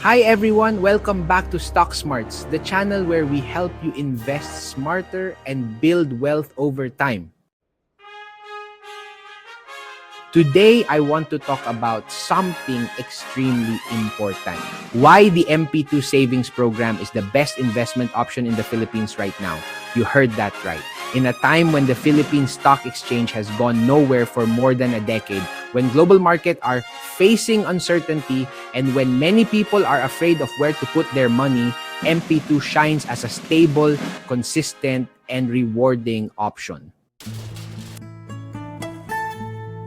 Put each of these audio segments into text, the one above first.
Hi everyone, welcome back to Stock Smarts, the channel where we help you invest smarter and build wealth over time. Today, I want to talk about something extremely important. Why the MP2 savings program is the best investment option in the Philippines right now. You heard that right. In a time when the Philippine Stock Exchange has gone nowhere for more than a decade, when global markets are facing uncertainty, and when many people are afraid of where to put their money, MP2 shines as a stable, consistent, and rewarding option.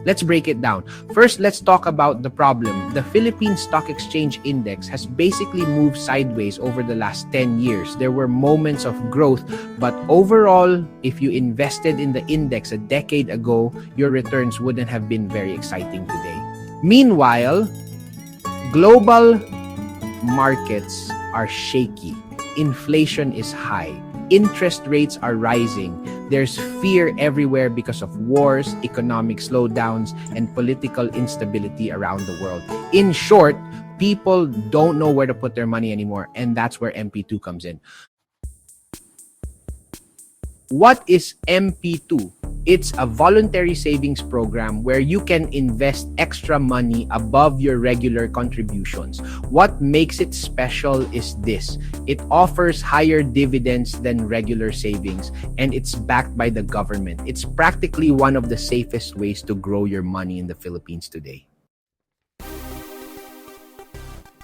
Let's break it down. First, let's talk about the problem. The Philippine Stock Exchange Index has basically moved sideways over the last 10 years. There were moments of growth, but overall, if you invested in the index a decade ago, your returns wouldn't have been very exciting today. Meanwhile, global markets are shaky. Inflation is high. Interest rates are rising. There's fear everywhere because of wars, economic slowdowns, and political instability around the world. In short, people don't know where to put their money anymore, and that's where MP2 comes in. What is MP2? It's a voluntary savings program where you can invest extra money above your regular contributions. What makes it special is this. It offers higher dividends than regular savings, and it's backed by the government. It's practically one of the safest ways to grow your money in the Philippines today.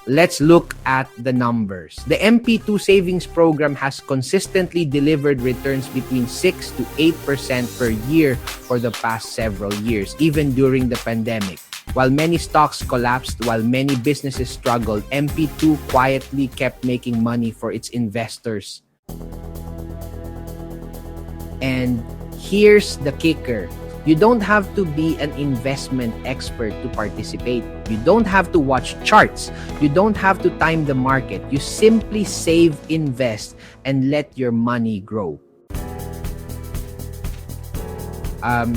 Let's look at the numbers. The MP2 savings program has consistently delivered returns between 6 to 8% per year for the past several years, even during the pandemic. While many stocks collapsed, while many businesses struggled, MP2 quietly kept making money for its investors. And here's the kicker. You don't have to be an investment expert to participate. You don't have to watch charts. You don't have to time the market. You simply save, invest, and let your money grow.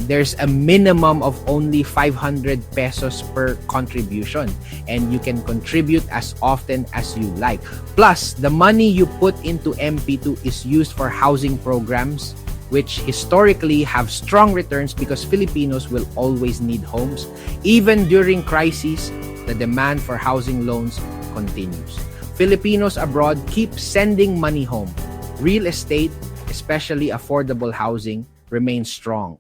There's a minimum of only 500 pesos per contribution, and you can contribute as often as you like. Plus, the money you put into MP2 is used for housing programs, which historically have strong returns because Filipinos will always need homes. Even during crises, the demand for housing loans continues. Filipinos abroad keep sending money home. Real estate, especially affordable housing, remains strong.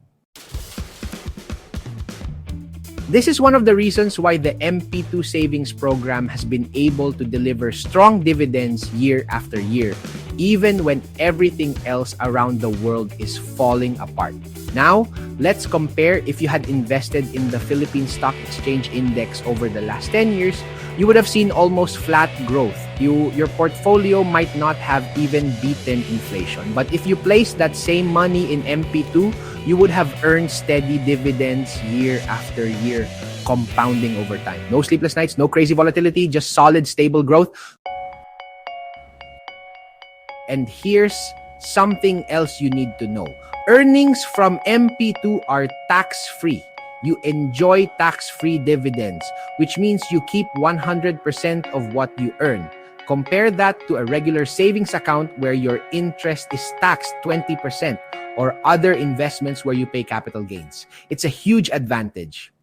This is one of the reasons why the MP2 savings program has been able to deliver strong dividends year after year, even when everything else around the world is falling apart. Now, let's compare. If you had invested in the Philippine Stock Exchange Index over the last 10 years, you would have seen almost flat growth. Your portfolio might not have even beaten inflation. But if you place that same money in MP2, you would have earned steady dividends year after year, compounding over time. No sleepless nights, no crazy volatility, just solid, stable growth. And here's something else you need to know. Earnings from MP2 are tax-free. You enjoy tax-free dividends, which means you keep 100% of what you earn. Compare that to a regular savings account where your interest is taxed 20%, or other investments where you pay capital gains. It's a huge advantage.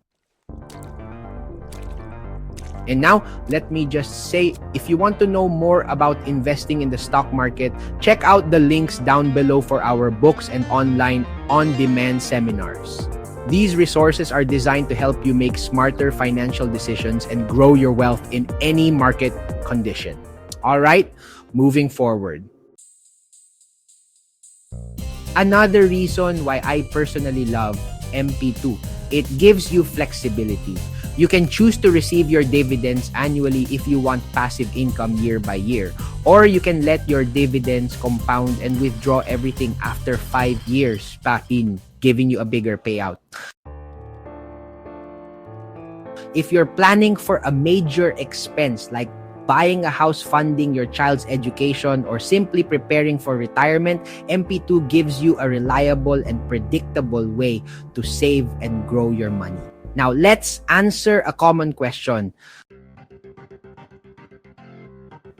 And now, let me just say, if you want to know more about investing in the stock market, check out the links down below for our books and online on-demand seminars. These resources are designed to help you make smarter financial decisions and grow your wealth in any market condition. All right, moving forward. Another reason why I personally love MP2, it gives you flexibility. You can choose to receive your dividends annually if you want passive income year by year, or you can let your dividends compound and withdraw everything after 5 years back in, giving you a bigger payout. If you're planning for a major expense like buying a house, funding your child's education, or simply preparing for retirement, MP2 gives you a reliable and predictable way to save and grow your money. Now, let's answer a common question.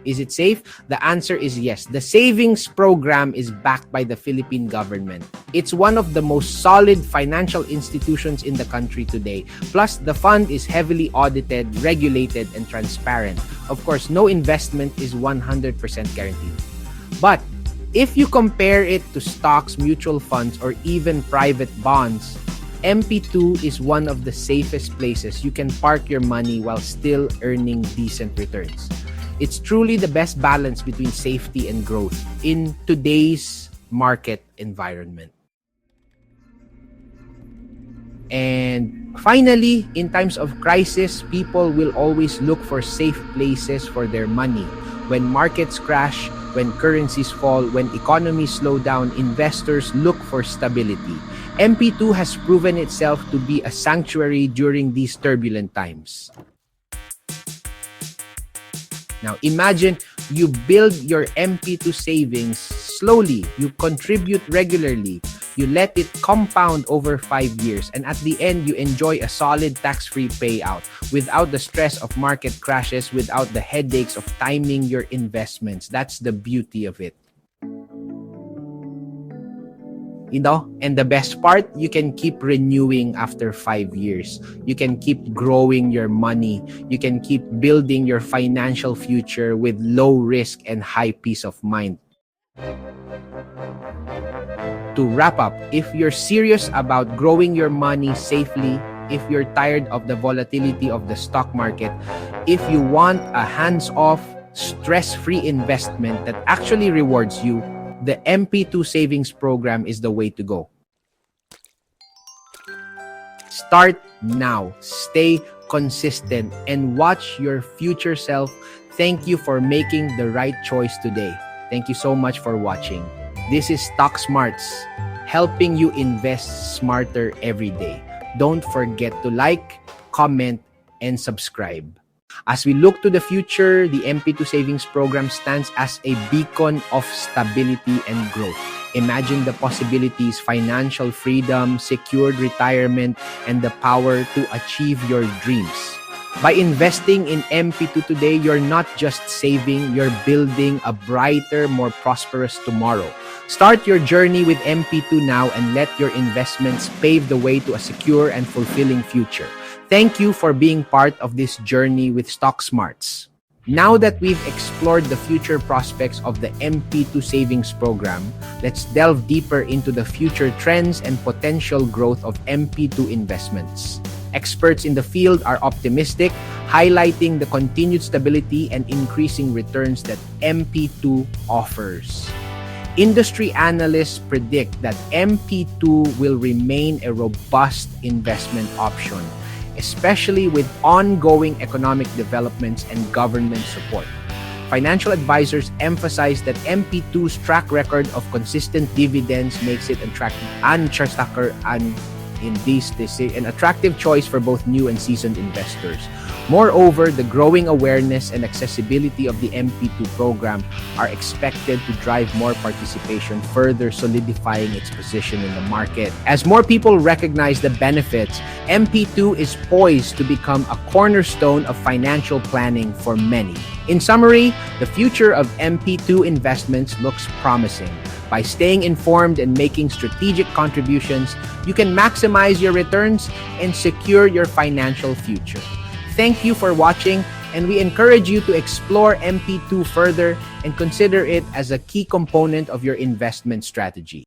Is it safe? The answer is yes. The savings program is backed by the Philippine government. It's one of the most solid financial institutions in the country today. Plus, the fund is heavily audited, regulated, and transparent. Of course, no investment is 100% guaranteed. But if you compare it to stocks, mutual funds, or even private bonds, MP2 is one of the safest places you can park your money while still earning decent returns. It's truly the best balance between safety and growth in today's market environment. And finally, in times of crisis, people will always look for safe places for their money. When markets crash, when currencies fall, when economies slow down, investors look for stability. MP2 has proven itself to be a sanctuary during these turbulent times. Now, imagine you build your MP2 savings slowly, you contribute regularly, you let it compound over 5 years, and at the end, you enjoy a solid tax-free payout without the stress of market crashes, without the headaches of timing your investments. That's the beauty of it. And the best part, you can keep renewing after 5 years. You can keep growing your money. You can keep building your financial future with low risk and high peace of mind. To wrap up, if you're serious about growing your money safely, if you're tired of the volatility of the stock market, if you want a hands-off, stress-free investment that actually rewards you, the MP2 savings program is the way to go. Start now, stay consistent, and watch your future self. Thank you for making the right choice today. Thank you so much for watching. This is Stock Smarts, helping you invest smarter every day. Don't forget to like, comment, and subscribe. As we look to the future, the MP2 Savings Program stands as a beacon of stability and growth. Imagine the possibilities: financial freedom, secured retirement, and the power to achieve your dreams. By investing in MP2 today, you're not just saving, you're building a brighter, more prosperous tomorrow. Start your journey with MP2 now and let your investments pave the way to a secure and fulfilling future. Thank you for being part of this journey with Stock Smarts. Now that we've explored the future prospects of the MP2 Savings Program, let's delve deeper into the future trends and potential growth of MP2 investments. Experts in the field are optimistic, highlighting the continued stability and increasing returns that MP2 offers. Industry analysts predict that MP2 will remain a robust investment option, especially with ongoing economic developments and government support. Financial advisors emphasize that MP2's track record of consistent dividends makes it an attractive choice for both new and seasoned investors. Moreover, the growing awareness and accessibility of the MP2 program are expected to drive more participation, further solidifying its position in the market. As more people recognize the benefits, MP2 is poised to become a cornerstone of financial planning for many. In summary, the future of MP2 investments looks promising. By staying informed and making strategic contributions, you can maximize your returns and secure your financial future. Thank you for watching, and we encourage you to explore MP2 further and consider it as a key component of your investment strategy.